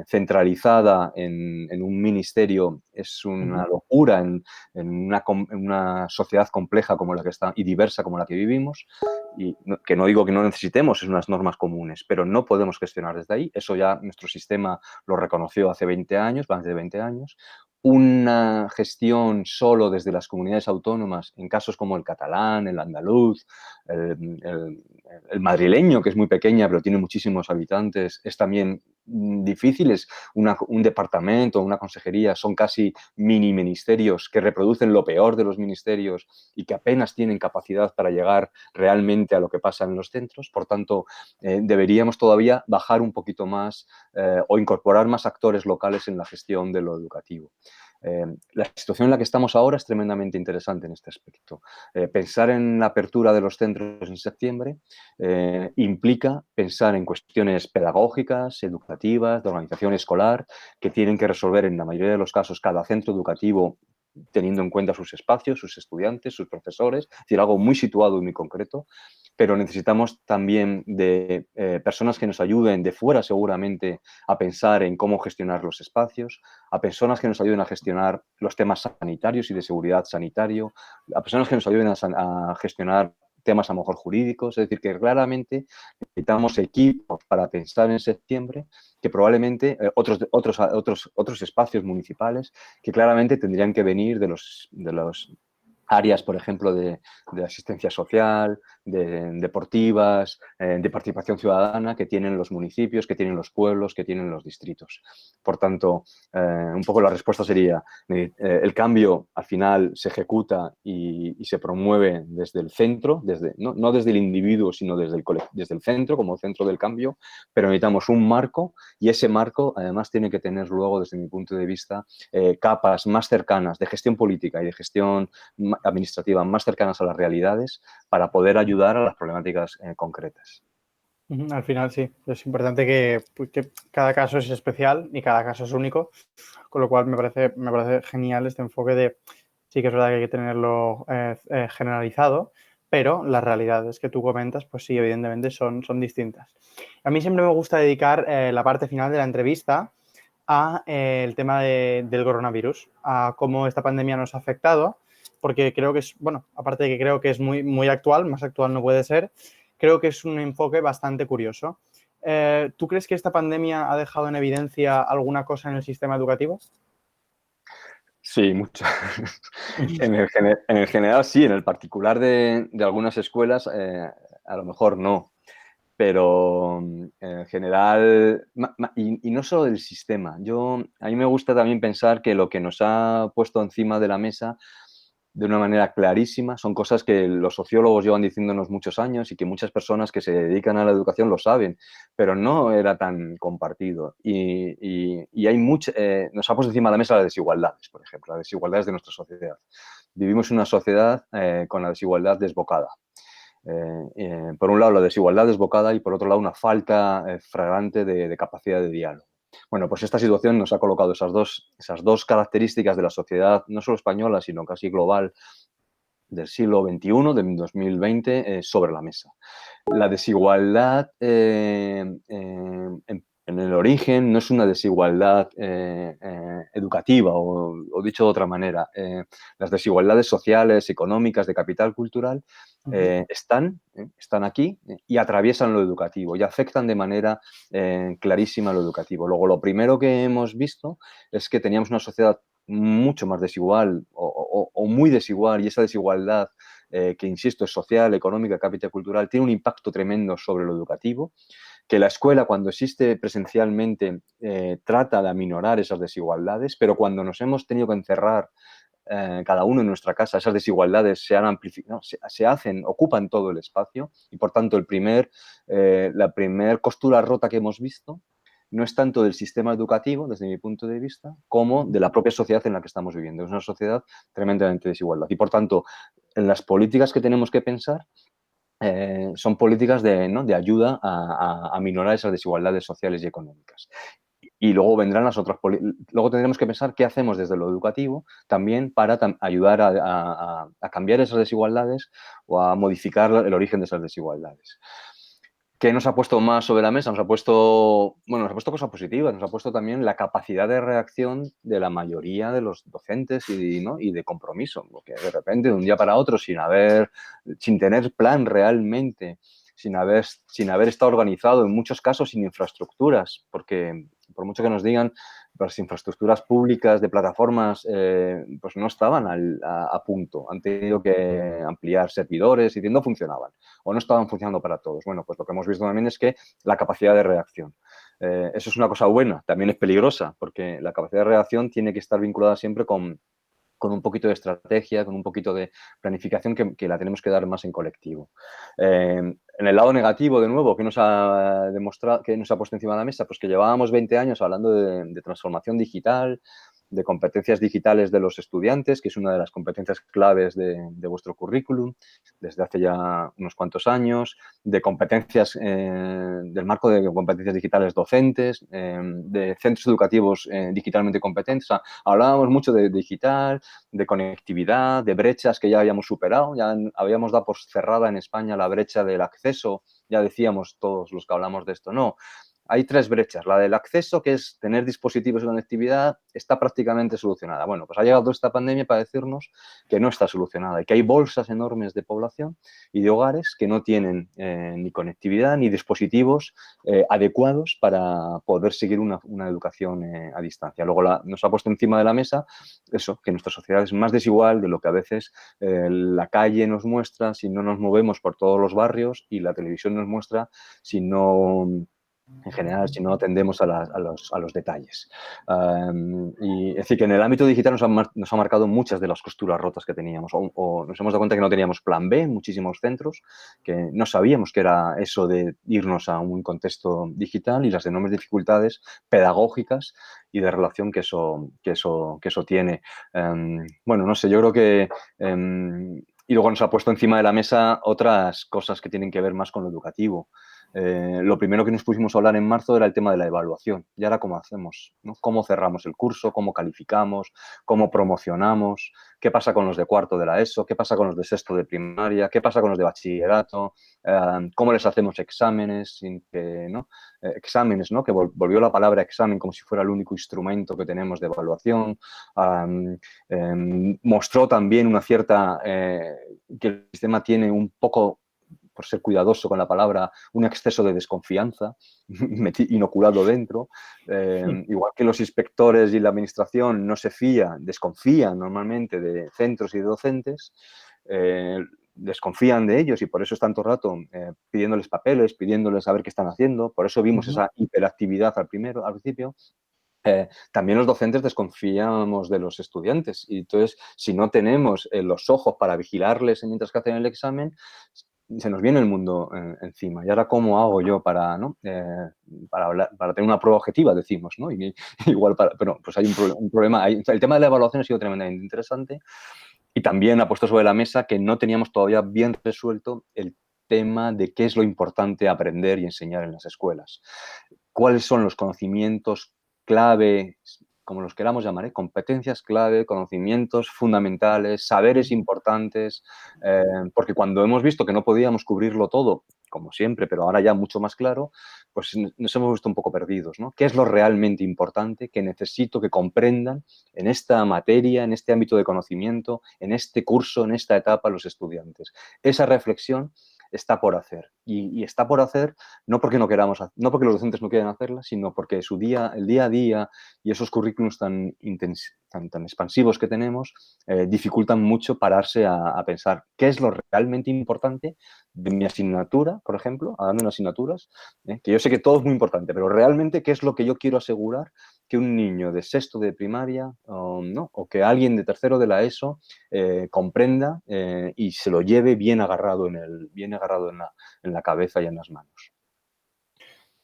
centralizada en un ministerio es una locura en una sociedad compleja como la que está y diversa como la que vivimos. Y que no digo que no necesitemos unas normas comunes, pero no podemos gestionar desde ahí. Eso ya nuestro sistema lo reconoció hace 20 años, más de 20 años. Una gestión solo desde las comunidades autónomas, en casos como el catalán, el andaluz, el madrileño, que es muy pequeña pero tiene muchísimos habitantes, es también difícil. Es un departamento, una consejería, son casi mini ministerios que reproducen lo peor de los ministerios y que apenas tienen capacidad para llegar realmente a lo que pasa en los centros. Por tanto, deberíamos todavía bajar un poquito más o incorporar más actores locales en la gestión de lo educativo. La situación en la que estamos ahora es tremendamente interesante en este aspecto. Pensar en la apertura de los centros en septiembre implica pensar en cuestiones pedagógicas, educativas, de organización escolar, que tienen que resolver en la mayoría de los casos cada centro educativo teniendo en cuenta sus espacios, sus estudiantes, sus profesores, es decir, algo muy situado y muy concreto. pero necesitamos también de personas que nos ayuden de fuera seguramente a pensar en cómo gestionar los espacios, a personas que nos ayuden a gestionar los temas sanitarios y de seguridad sanitario, a personas que nos ayuden a gestionar temas a lo mejor jurídicos, es decir, que claramente necesitamos equipos para pensar en septiembre, que probablemente otros espacios municipales que claramente tendrían que venir de los áreas, por ejemplo, de asistencia social, deportivas, de participación ciudadana que tienen los municipios, que tienen los pueblos, que tienen los distritos. Por tanto, un poco la respuesta sería, el cambio al final se ejecuta y se promueve desde el centro, no desde el individuo, sino desde el centro, como centro del cambio, pero necesitamos un marco y ese marco además tiene que tener luego, desde mi punto de vista, capas más cercanas de gestión política y de gestión administrativa más cercanas a las realidades para poder ayudar a las problemáticas concretas. Al final sí, es importante que cada caso es especial y cada caso es único, con lo cual me parece genial este enfoque de, sí que es verdad que hay que tenerlo generalizado, pero las realidades que tú comentas, pues sí, evidentemente son distintas. A mí siempre me gusta dedicar la parte final de la entrevista a el tema del coronavirus, a cómo esta pandemia nos ha afectado, porque creo que es, bueno, aparte de que creo que es muy, muy actual, más actual no puede ser, creo que es un enfoque bastante curioso. ¿Tú crees que esta pandemia ha dejado en evidencia alguna cosa en el sistema educativo? Sí, mucho. En el general sí, en el particular de algunas escuelas a lo mejor no, pero en general, y no solo del sistema, a mí me gusta también pensar que lo que nos ha puesto encima de la mesa de una manera clarísima son cosas que los sociólogos llevan diciéndonos muchos años y que muchas personas que se dedican a la educación lo saben, pero no era tan compartido. Y hay nos ha puesto encima de la mesa las desigualdades, por ejemplo, las desigualdades de nuestra sociedad. Vivimos en una sociedad con la desigualdad desbocada. Por un lado la desigualdad desbocada y por otro lado una falta flagrante de capacidad de diálogo. Bueno, pues esta situación nos ha colocado esas dos características de la sociedad, no solo española, sino casi global, del siglo XXI, del 2020, sobre la mesa. La desigualdad en el origen no es una desigualdad educativa o dicho de otra manera. Las desigualdades sociales, económicas, de capital cultural están aquí y atraviesan lo educativo y afectan de manera clarísima lo educativo. Luego, lo primero que hemos visto es que teníamos una sociedad mucho más desigual o muy desigual y esa desigualdad que, insisto, es social, económica, capital cultural, tiene un impacto tremendo sobre lo educativo, que la escuela, cuando existe presencialmente, trata de aminorar esas desigualdades, pero cuando nos hemos tenido que encerrar cada uno en nuestra casa, esas desigualdades se han amplificado, se hacen, ocupan todo el espacio y, por tanto, la primer costura rota que hemos visto no es tanto del sistema educativo, desde mi punto de vista, como de la propia sociedad en la que estamos viviendo. Es una sociedad tremendamente desigual. Y, por tanto, en las políticas que tenemos que pensar son políticas de ayuda a minorar esas desigualdades sociales y económicas. Y luego vendrán luego tendremos que pensar qué hacemos desde lo educativo también para ayudar a cambiar esas desigualdades o a modificar el origen de esas desigualdades. ¿Qué nos ha puesto más sobre la mesa? Nos ha puesto cosas positivas, nos ha puesto también la capacidad de reacción de la mayoría de los docentes y de compromiso, porque de repente, de un día para otro, sin tener plan realmente, sin haber estado organizado, en muchos casos sin infraestructuras, porque por mucho que nos digan, las infraestructuras públicas de plataformas pues no estaban a punto, han tenido que ampliar servidores y no funcionaban o no estaban funcionando para todos. Bueno, pues lo que hemos visto también es que la capacidad de reacción. Eso es una cosa buena, también es peligrosa, porque la capacidad de reacción tiene que estar vinculada siempre con un poquito de estrategia, con un poquito de planificación que la tenemos que dar más en colectivo. En el lado negativo, de nuevo, que nos ha demostrado, que nos ha puesto encima de la mesa, pues que llevábamos 20 años hablando de transformación digital, de competencias digitales de los estudiantes, que es una de las competencias claves de vuestro currículum desde hace ya unos cuantos años, de competencias, del marco de competencias digitales docentes, de centros educativos digitalmente competentes. O sea, hablábamos mucho de digital, de conectividad, de brechas que ya habíamos superado, ya habíamos dado por cerrada en España la brecha del acceso, ya decíamos todos los que hablamos de esto, no. Hay 3 brechas. La del acceso, que es tener dispositivos de conectividad, está prácticamente solucionada. Bueno, pues ha llegado esta pandemia para decirnos que no está solucionada y que hay bolsas enormes de población y de hogares que no tienen ni conectividad ni dispositivos adecuados para poder seguir una educación a distancia. Luego nos ha puesto encima de la mesa eso, que nuestra sociedad es más desigual de lo que a veces la calle nos muestra si no nos movemos por todos los barrios y la televisión nos muestra si no, en general, si no atendemos a los detalles. Y es decir, que en el ámbito digital nos ha marcado muchas de las costuras rotas que teníamos, o nos hemos dado cuenta que no teníamos plan B en muchísimos centros, que no sabíamos que era eso de irnos a un contexto digital y las enormes dificultades pedagógicas y de relación que eso tiene. Bueno, no sé, yo creo que... y luego nos ha puesto encima de la mesa otras cosas que tienen que ver más con lo educativo. Lo primero que nos pusimos a hablar en marzo era el tema de la evaluación. ¿Y ahora cómo hacemos? ¿No? ¿Cómo cerramos el curso? ¿Cómo calificamos? ¿Cómo promocionamos? ¿Qué pasa con los de cuarto de la ESO? ¿Qué pasa con los de sexto de primaria? ¿Qué pasa con los de bachillerato? ¿Cómo les hacemos exámenes? ¿No? Exámenes, ¿no? Que volvió la palabra examen como si fuera el único instrumento que tenemos de evaluación. Mostró también una cierta... que el sistema tiene un poco, por ser cuidadoso con la palabra, un exceso de desconfianza inoculado dentro. Igual que los inspectores y la administración no se desconfían normalmente de centros y de docentes, desconfían de ellos y por eso están todo el rato pidiéndoles papeles, pidiéndoles saber qué están haciendo. Por eso vimos esa hiperactividad al principio. También los docentes desconfiamos de los estudiantes y entonces si no tenemos los ojos para vigilarles mientras que hacen el examen, se nos viene el mundo encima. ¿Y ahora cómo hago yo para, ¿no? Para tener una prueba objetiva, decimos, ¿no? Igual pero pues hay un problema. El tema de la evaluación ha sido tremendamente interesante y también ha puesto sobre la mesa que no teníamos todavía bien resuelto el tema de qué es lo importante aprender y enseñar en las escuelas. ¿Cuáles son los conocimientos clave, como los queramos llamar, competencias clave, conocimientos fundamentales, saberes importantes? Porque cuando hemos visto que no podíamos cubrirlo todo, como siempre, pero ahora ya mucho más claro, pues nos hemos visto un poco perdidos, ¿no? ¿Qué es lo realmente importante que necesito que comprendan en esta materia, en este ámbito de conocimiento, en este curso, en esta etapa los estudiantes? Esa reflexión está por hacer. Y está por hacer no porque no queramos, no porque los docentes no quieran hacerla, sino porque el día a día y esos currículums tan expansivos que tenemos dificultan mucho pararse a pensar qué es lo realmente importante de mi asignatura, por ejemplo, hablando de asignaturas, que yo sé que todo es muy importante, pero realmente qué es lo que yo quiero asegurar que un niño de sexto de primaria ¿no? O que alguien de tercero de la ESO comprenda y se lo lleve bien agarrado en la cabeza y en las manos.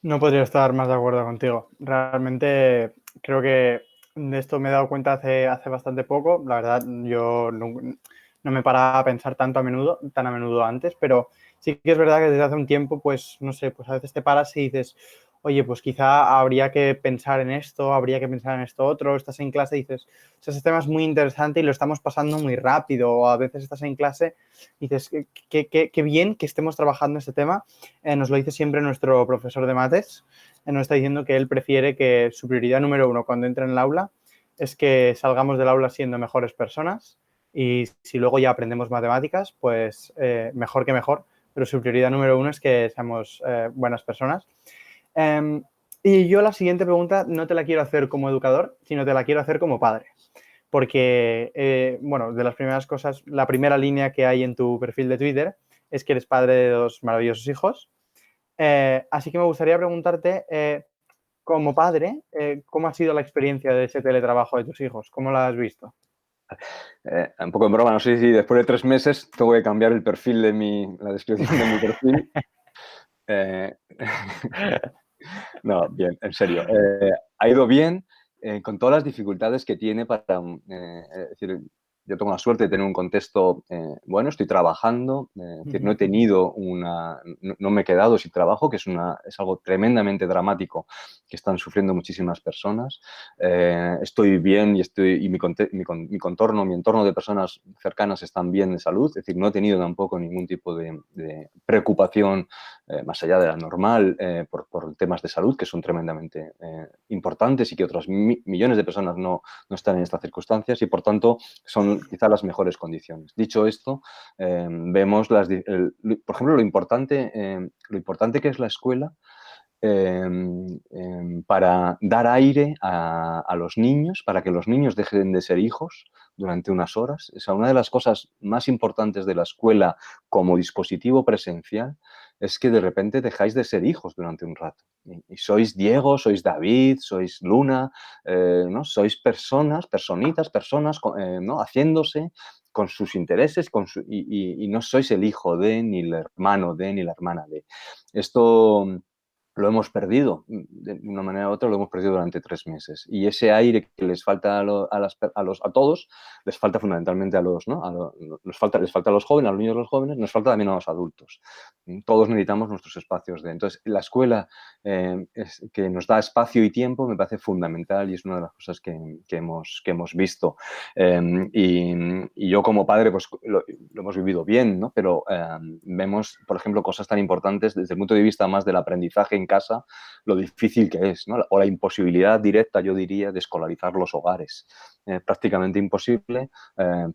No podría estar más de acuerdo contigo. Realmente creo que de esto me he dado cuenta hace bastante poco. La verdad, yo no me paraba a pensar tan a menudo antes, pero sí que es verdad que desde hace un tiempo, pues, no sé, pues a veces te paras y dices, oye, pues quizá habría que pensar en esto, habría que pensar en esto otro. Estás en clase y dices, o sea, ese tema es muy interesante y lo estamos pasando muy rápido. O a veces estás en clase y dices, qué bien que estemos trabajando este tema. Nos lo dice siempre nuestro profesor de mates. Nos está diciendo que él prefiere que su prioridad número 1 cuando entra en el aula es que salgamos del aula siendo mejores personas y si luego ya aprendemos matemáticas, pues mejor que mejor, pero su prioridad número 1 es que seamos buenas personas. Y yo la siguiente pregunta no te la quiero hacer como educador, sino te la quiero hacer como padre. Porque, bueno, de las primeras cosas, la primera línea que hay en tu perfil de Twitter es que eres padre de 2 maravillosos hijos. Así que me gustaría preguntarte, como padre, ¿cómo ha sido la experiencia de ese teletrabajo de tus hijos? ¿Cómo lo has visto? Un poco en broma, no sé si después de 3 meses tengo que cambiar el perfil la descripción de mi perfil. No, bien, en serio. Ha ido bien. con todas las dificultades que tiene para, es decir, yo tengo la suerte de tener un contexto, bueno, estoy trabajando, es decir, no he tenido no me he quedado sin trabajo, que es algo tremendamente dramático que están sufriendo muchísimas personas. Estoy bien y mi contorno, mi entorno de personas cercanas están bien de salud, es decir, no he tenido tampoco ningún tipo de preocupación más allá de la normal por temas de salud que son tremendamente importantes y que otros millones de personas no están en estas circunstancias y por tanto son quizás las mejores condiciones. Dicho esto, vemos, por ejemplo, lo importante que es la escuela para dar aire a los niños, para que los niños dejen de ser hijos durante unas horas. O sea, una de las cosas más importantes de la escuela como dispositivo presencial es que de repente dejáis de ser hijos durante un rato. Y sois Diego, sois David, sois Luna, ¿no? Sois personas, ¿no? Haciéndose con sus intereses y no sois el hijo de, ni el hermano de, ni la hermana de. Esto lo hemos perdido, de una manera u otra lo hemos perdido durante 3 meses. Y ese aire que les falta a todos, les falta fundamentalmente a los, ¿no? Les falta a los jóvenes, a los niños y a los jóvenes, nos falta también a los adultos. Todos necesitamos nuestros espacios de... Entonces, la escuela que nos da espacio y tiempo me parece fundamental y es una de las cosas que hemos visto. Y yo como padre, pues lo hemos vivido bien, ¿no? Pero vemos, por ejemplo, cosas tan importantes desde el punto de vista más del aprendizaje en casa, lo difícil que es, ¿no? O la imposibilidad directa, yo diría, de escolarizar los hogares. Prácticamente imposible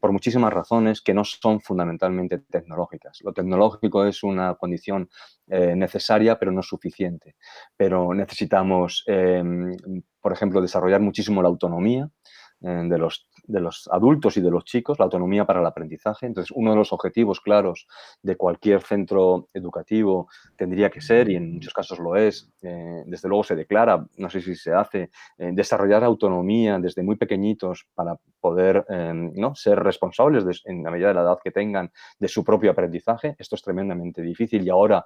por muchísimas razones que no son fundamentalmente tecnológicas. Lo tecnológico es una condición necesaria, pero no suficiente. Pero necesitamos, por ejemplo, desarrollar muchísimo la autonomía de los adultos y de los chicos, la autonomía para el aprendizaje. Entonces, uno de los objetivos claros de cualquier centro educativo tendría que ser, y en muchos casos lo es, desde luego se declara, no sé si se hace, desarrollar autonomía desde muy pequeñitos para poder ¿no? ser responsables en la medida de la edad que tengan de su propio aprendizaje. Esto es tremendamente difícil y ahora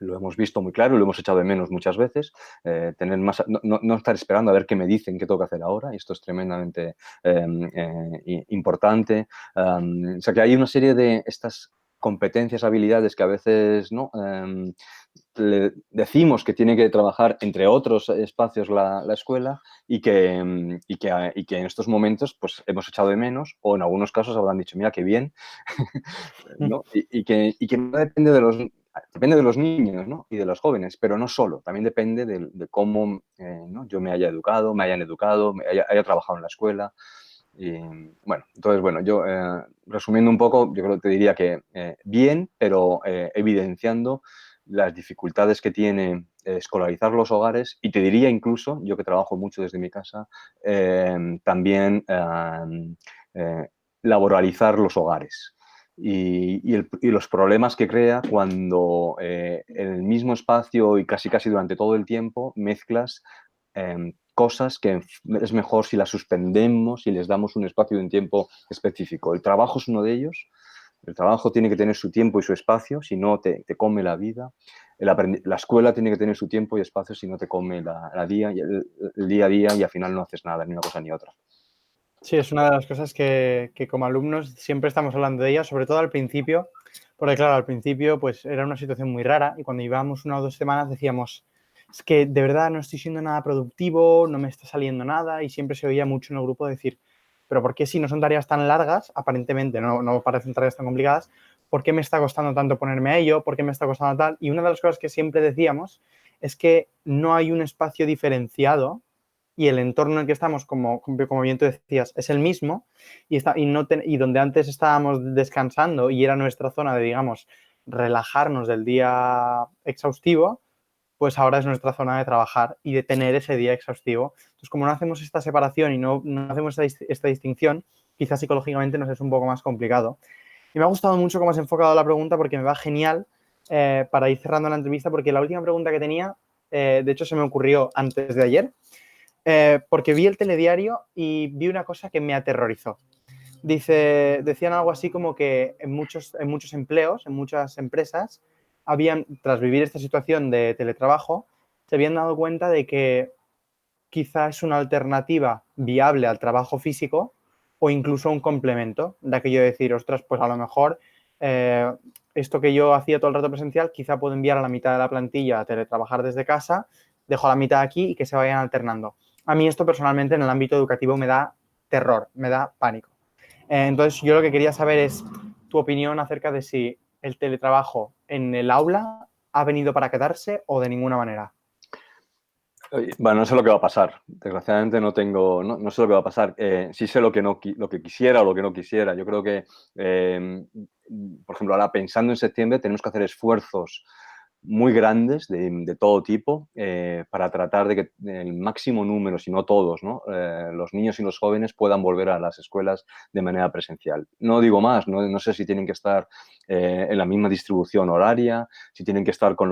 lo hemos visto muy claro, lo hemos echado de menos muchas veces, tener más, no estar esperando a ver qué me dicen, qué tengo que hacer ahora, y esto es tremendamente importante. O sea que hay una serie de estas competencias, habilidades que a veces ¿no? Le decimos que tiene que trabajar entre otros espacios la escuela y que en estos momentos pues hemos echado de menos o en algunos casos habrán dicho, mira, qué bien, ¿no? Y que no depende de los niños, ¿no? Y de los jóvenes, pero no solo, también depende de cómo ¿no? yo me haya educado, me hayan educado, haya trabajado en la escuela. Y, bueno, entonces, bueno, yo resumiendo un poco, yo creo que te diría que bien, pero evidenciando las dificultades que tiene escolarizar los hogares y te diría incluso, yo que trabajo mucho desde mi casa, también eh, laboralizar los hogares y los problemas que crea cuando en el mismo espacio y casi casi durante todo el tiempo mezclas cosas que es mejor si las suspendemos y les damos un espacio y un tiempo específico. El trabajo es uno de ellos. El trabajo tiene que tener su tiempo y su espacio, si no te come la vida. La escuela tiene que tener su tiempo y espacio, si no te come el día a día y al final no haces nada, ni una cosa ni otra. Sí, es una de las cosas que como alumnos siempre estamos hablando de ella, sobre todo al principio, porque claro, al principio pues era una situación muy rara y cuando llevábamos 1 o 2 semanas decíamos, es que de verdad no estoy siendo nada productivo, no me está saliendo nada y siempre se oía mucho en el grupo decir, pero ¿por qué si no son tareas tan largas, aparentemente no parecen tareas tan complicadas, ¿por qué me está costando tanto ponerme a ello? ¿Por qué me está costando tal? Y una de las cosas que siempre decíamos es que no hay un espacio diferenciado y el entorno en el que estamos, como bien tú decías, es el mismo y donde antes estábamos descansando y era nuestra zona de, digamos, relajarnos del día exhaustivo, pues ahora es nuestra zona de trabajar y de tener ese día exhaustivo. Entonces, como no hacemos esta separación y no hacemos esta distinción, quizás psicológicamente nos es un poco más complicado. Y me ha gustado mucho cómo has enfocado la pregunta porque me va genial para ir cerrando la entrevista, porque la última pregunta que tenía, de hecho, se me ocurrió antes de ayer, porque vi el telediario y vi una cosa que me aterrorizó. Decían algo así como que en muchos empleos, en muchas empresas, tras vivir esta situación de teletrabajo, se habían dado cuenta de que quizá es una alternativa viable al trabajo físico o incluso un complemento de aquello de decir, ostras, pues a lo mejor esto que yo hacía todo el rato presencial, quizá puedo enviar a la mitad de la plantilla a teletrabajar desde casa, dejo la mitad aquí y que se vayan alternando. A mí esto personalmente en el ámbito educativo me da terror, me da pánico. Entonces yo lo que quería saber es tu opinión acerca de si el teletrabajo en el aula ha venido para quedarse o de ninguna manera. Bueno, no sé lo que va a pasar. Desgraciadamente no sé lo que va a pasar. Sí sé lo que, lo que quisiera o lo que no quisiera. Yo creo que, por ejemplo, ahora pensando en septiembre, tenemos que hacer esfuerzos muy grandes de todo tipo para tratar de que el máximo número, si no todos, ¿no? Los niños y los jóvenes puedan volver a las escuelas de manera presencial. No digo más, no sé si tienen que estar en la misma distribución horaria, si tienen que estar con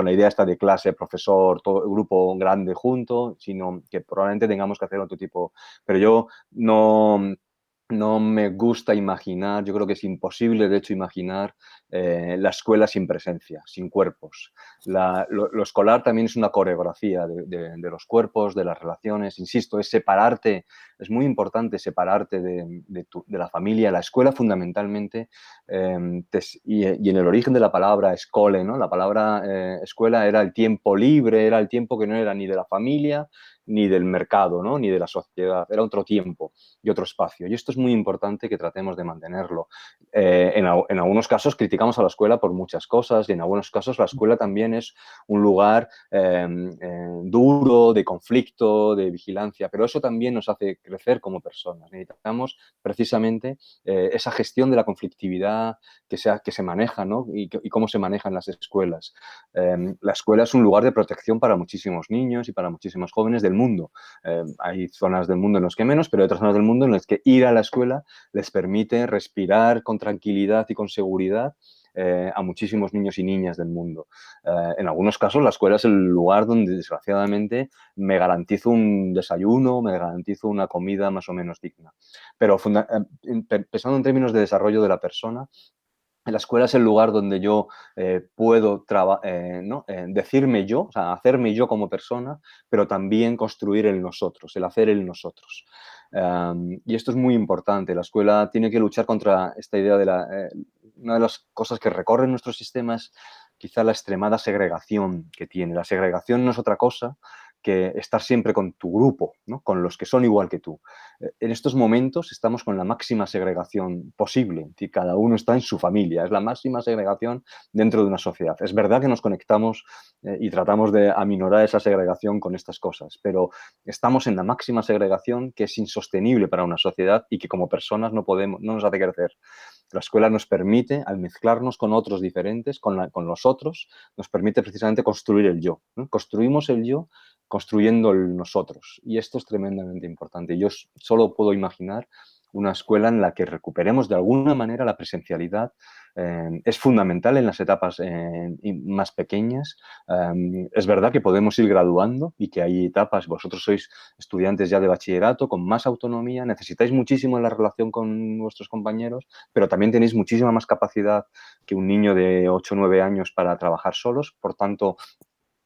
la idea esta de clase, profesor, todo el grupo grande junto, sino que probablemente tengamos que hacer otro tipo. Pero yo no me gusta imaginar, yo creo que es imposible, de hecho, imaginar la escuela sin presencia, sin cuerpos. Lo escolar también es una coreografía de los cuerpos, de las relaciones. Insisto, es separarte, es muy importante separarte de la familia. La escuela fundamentalmente, y en el origen de la palabra escole, ¿no? La palabra escuela era el tiempo libre, era el tiempo que no era ni de la familia, ni del mercado, ¿no? Ni de la sociedad. Era otro tiempo y otro espacio. Y esto es muy importante que tratemos de mantenerlo. En algunos casos criticamos a la escuela por muchas cosas y en algunos casos la escuela también es un lugar duro, de conflicto, de vigilancia, pero eso también nos hace crecer como personas. Necesitamos precisamente esa gestión de la conflictividad que se maneja, ¿no? Y cómo se maneja en las escuelas. La escuela es un lugar de protección para muchísimos niños y para muchísimos jóvenes del mundo. Hay zonas del mundo en las que menos, pero hay otras zonas del mundo en las que ir a la escuela les permite respirar con tranquilidad y con seguridad a muchísimos niños y niñas del mundo. En algunos casos la escuela es el lugar donde desgraciadamente me garantizo un desayuno, me garantizo una comida más o menos digna. Pero pensando en términos de desarrollo de la persona, la escuela es el lugar donde yo puedo ¿no? Decirme yo, o sea, hacerme yo como persona, pero también construir el nosotros, el hacer el nosotros. Y esto es muy importante. La escuela tiene que luchar contra esta idea una de las cosas que recorren nuestro sistema es quizá la extremada segregación que tiene. La segregación no es otra cosa que estar siempre con tu grupo, ¿no? Con los que son igual que tú. En estos momentos estamos con la máxima segregación posible, que cada uno está en su familia, es la máxima segregación dentro de una sociedad. Es verdad que nos conectamos y tratamos de aminorar esa segregación con estas cosas, pero estamos en la máxima segregación que es insostenible para una sociedad y que como personas no nos hace crecer. La escuela nos permite, al mezclarnos con otros diferentes, con los otros, nos permite precisamente construir el yo, ¿no? Construimos el yo construyendo el nosotros. Y esto es tremendamente importante. Yo solo puedo imaginar una escuela en la que recuperemos de alguna manera la presencialidad. Es fundamental en las etapas más pequeñas. Es verdad que podemos ir graduando y que hay etapas, vosotros sois estudiantes ya de bachillerato con más autonomía, necesitáis muchísimo en la relación con vuestros compañeros, pero también tenéis muchísima más capacidad que un niño de 8 o 9 años para trabajar solos. Por tanto,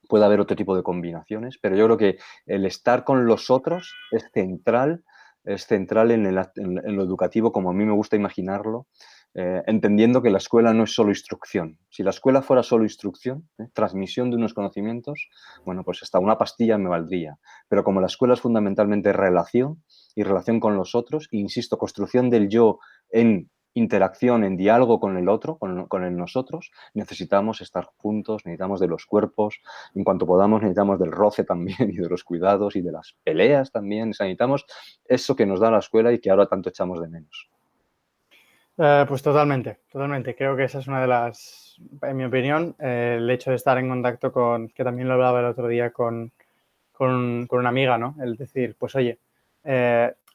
puede haber otro tipo de combinaciones, pero yo creo que el estar con los otros es central en lo educativo, como a mí me gusta imaginarlo, entendiendo que la escuela no es solo instrucción. Si la escuela fuera solo instrucción, transmisión de unos conocimientos, bueno, pues hasta una pastilla me valdría. Pero como la escuela es fundamentalmente relación y relación con los otros, e insisto, construcción del yo en interacción, en diálogo con el otro, con el nosotros, necesitamos estar juntos, necesitamos de los cuerpos, en cuanto podamos necesitamos del roce también y de los cuidados y de las peleas también. Necesitamos eso que nos da la escuela y que ahora tanto echamos de menos. Pues totalmente, totalmente. Creo que esa es una de las, en mi opinión, el hecho de estar en contacto con, que también lo hablaba el otro día con una amiga, ¿no? El decir, pues oye,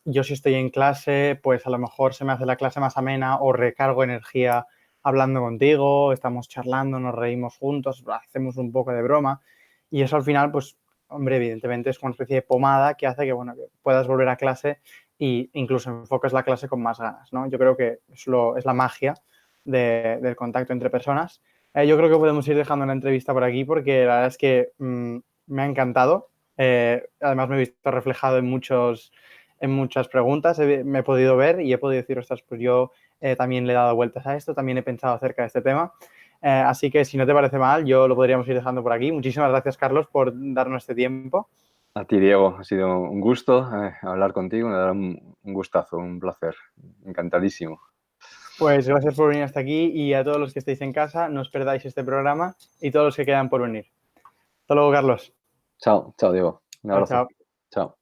yo si estoy en clase, pues a lo mejor se me hace la clase más amena o recargo energía hablando contigo, estamos charlando, nos reímos juntos, hacemos un poco de broma y eso al final, pues, hombre, evidentemente es como una especie de pomada que hace que, bueno, que puedas volver a clase e incluso enfoques la clase con más ganas, ¿no? Yo creo que es la magia del contacto entre personas. Yo creo que podemos ir dejando la entrevista por aquí porque la verdad es que me ha encantado. Además me he visto reflejado en muchas preguntas, me he podido ver y he podido decir, ostras, pues yo también le he dado vueltas a esto, también he pensado acerca de este tema. Así que si no te parece mal, yo lo podríamos ir dejando por aquí. Muchísimas gracias, Carlos, por darnos este tiempo. A ti, Diego, ha sido un gusto hablar contigo, me da un gustazo, un placer, encantadísimo. Pues gracias por venir hasta aquí y a todos los que estéis en casa, no os perdáis este programa y todos los que quedan por venir. Hasta luego, Carlos. Chao, chao, Diego. Un Chao, abrazo. chao. Chao.